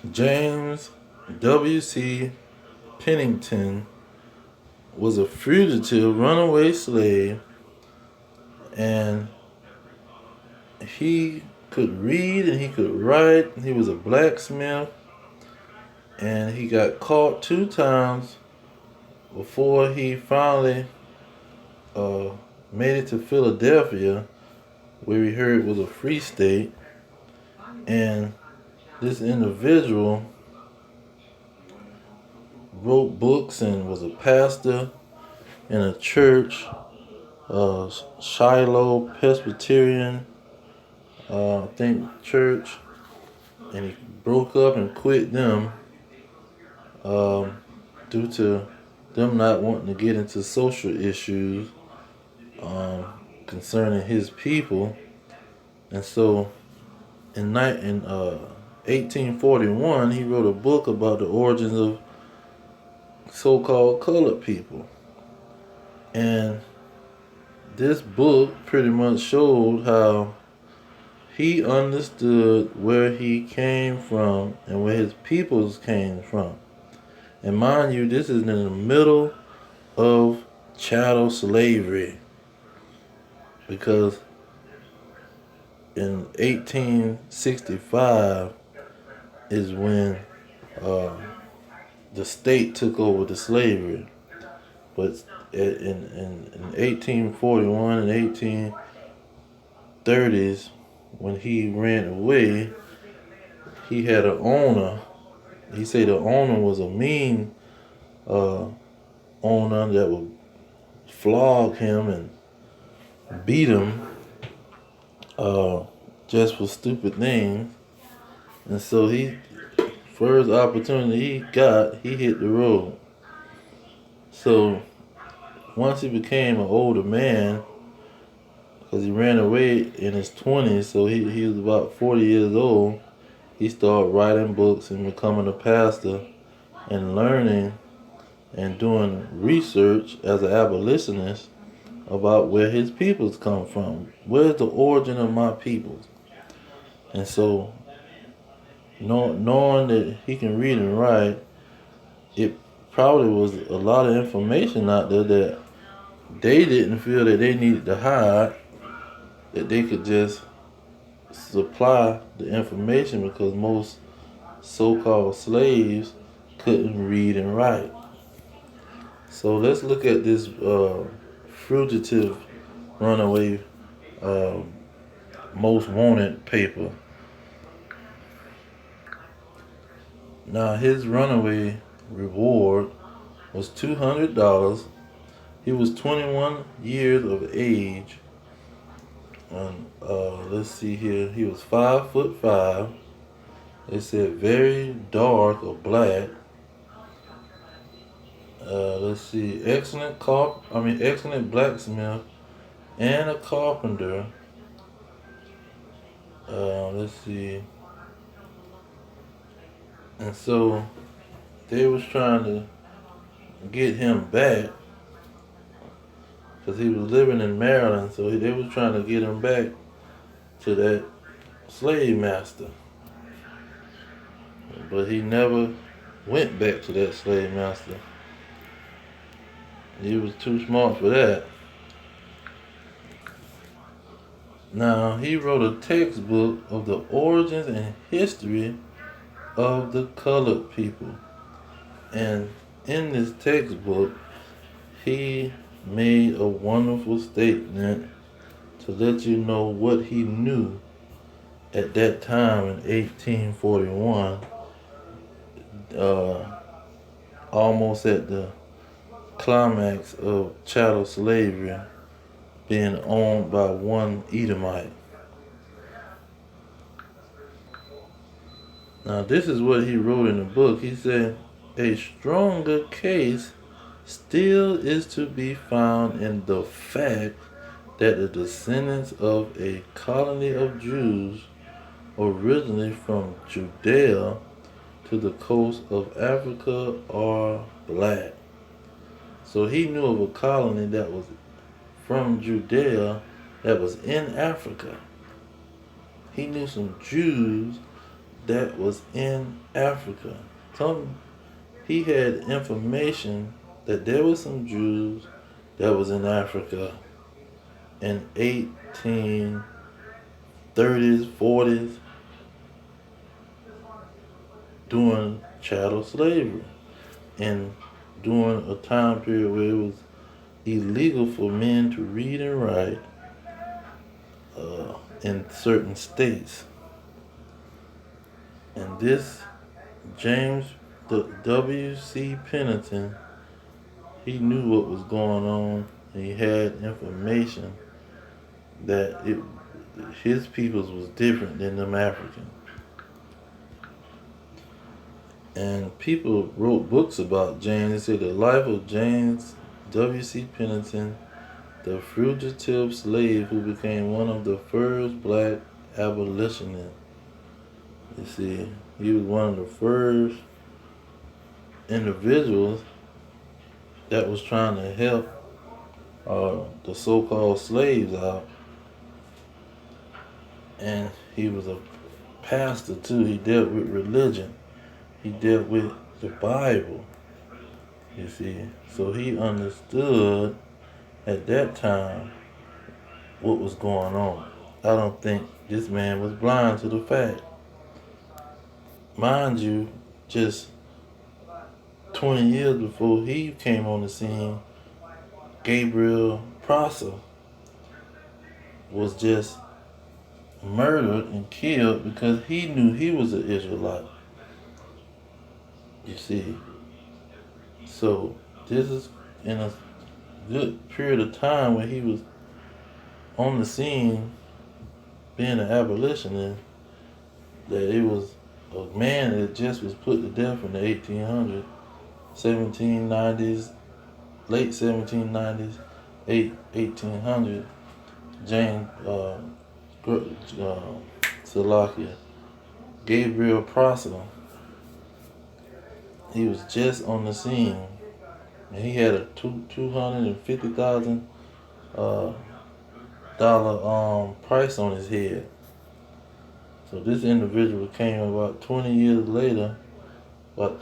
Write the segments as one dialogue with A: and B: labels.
A: James W.C. Pennington was a fugitive runaway slave, and he could read and he could write. He was a blacksmith, and he got caught 2 times before he finally uh, made it to Philadelphia, where he heard was a free state. And this individual wrote books and was a pastor in a church, Shiloh Presbyterian, I think, church, and he broke up and quit them um, due to them not wanting to get into social issues um, concerning his people. And so in 1841, he wrote a book about the origins of so-called colored people. And this book pretty much showed how he understood where he came from and where his peoples came from. And mind you, this is in the middle of chattel slavery, because in 1865 is when uh, the state took over the slavery. But in 1841 and 1830s, when he ran away, he had an owner. He said the owner was a mean uh, owner that would flog him and beat him uh, just for stupid things. And so first opportunity he got, he hit the road. So once he became an older man, because he ran away in his 20s, so he was about 40 years old, he started writing books and becoming a pastor and learning and doing research as an abolitionist about where his peoples come from. Where's the origin of my peoples? And so, knowing that he can read and write, it probably was a lot of information out there that they didn't feel that they needed to hide, that they could just supply the information, because most so-called slaves couldn't read and write. So let's look at this fugitive runaway uh, most wanted paper. Now his runaway reward was $200. He was 21 years of age. And let's see here. He was 5'5". They said very dark or black. Let's see. Excellent blacksmith and a carpenter. Let's see. And so they was trying to get him back, because he was living in Maryland. So they was trying to get him back to that slave master. But he never went back to that slave master. He was too smart for that. Now, he wrote a textbook of the origins and history of the colored people. And in this textbook, he made a wonderful statement to let you know what he knew at that time in 1841, almost at the climax of chattel slavery, being owned by one Edomite. Now, this is what he wrote in the book. He said, a stronger case still is to be found in the fact that the descendants of a colony of Jews originally from Judea to the coast of Africa are black. So he knew of a colony that was from Judea that was in Africa. He knew some Jews that was in Africa. Some he had information that there was some Jews that was in Africa in 1830s, 40s during chattel slavery and during a time period where it was illegal for men to read and write in certain states. And this James W.C. Pennington, he knew what was going on. And he had information that his peoples was different than them Africans. And people wrote books about James. They say the life of James W.C. Pennington, the fugitive slave who became one of the first black abolitionists. You see, he was one of the first individuals that was trying to help the so-called slaves out. And he was a pastor too. He dealt with religion. He dealt with the Bible. You see, so he understood at that time what was going on. I don't think this man was blind to the fact. Mind you, just 20 years before he came on the scene, Gabriel Prosser was just murdered and killed because he knew he was an Israelite. You see, so this is in a good period of time when he was on the scene being an abolitionist, that it was a man that just was put to death in the 1800s, 1790s, late 1790s, 1800s, James Salakia, Gabriel Prosser. He was just on the scene, and he had a $250,000 price on his head. So this individual came about 20 years later, about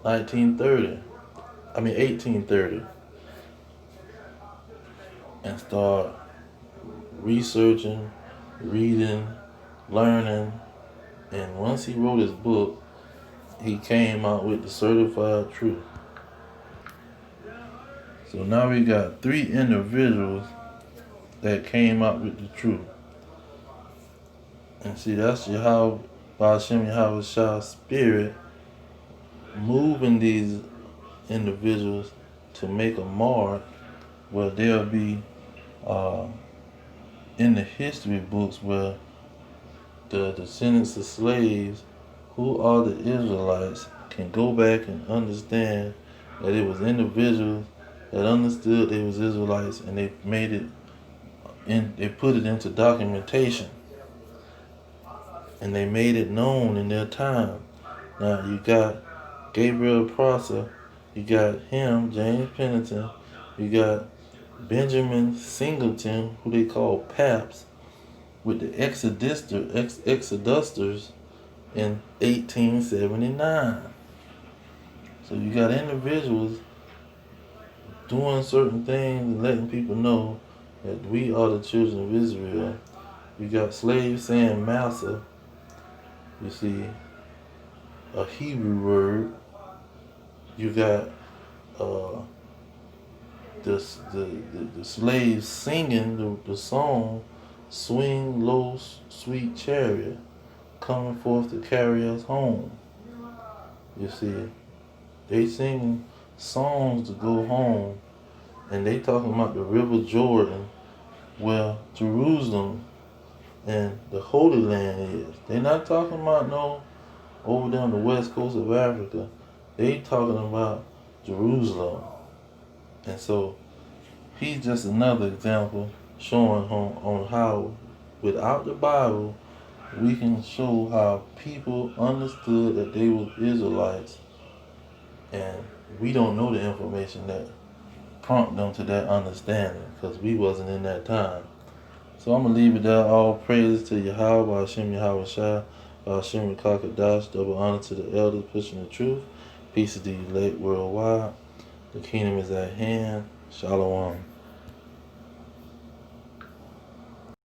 A: 1830, and start researching, reading, learning, and once he wrote his book, he came out with the certified truth. So now we got 3 individuals that came out with the truth. And see, that's Yahweh, Ba'ashem Yahweh Shah's spirit moving these individuals to make a mark where they'll be in the history books where the descendants of slaves who are the Israelites can go back and understand that it was individuals that understood they was Israelites, and they made it they put it into documentation, and they made it known in their time. Now you got Gabriel Prosser, you got him, James Pennington, you got Benjamin Singleton, who they call Paps, with the Exodusters in 1879. So you got individuals doing certain things and letting people know that we are the children of Israel. You got slaves saying massa. You see, a Hebrew word. You got the slaves singing the song, "Swing Low, Sweet Chariot, coming forth to carry us home." You see, they sing songs to go home, and they talking about the River Jordan, where Jerusalem and the Holy Land is. They not talking about no over there on the west coast of Africa. They talking about Jerusalem. And so he's just another example showing on how without the Bible we can show how people understood that they were Israelites, and we don't know the information that prompted them to that understanding because we wasn't in that time. So I'm gonna leave it there. All praise to Yahweh, Hashem Yahweh Shai, Hashem Kakadash. Double honor to the elders pushing the truth. Peace to the elect worldwide. The kingdom is at hand. Shalom.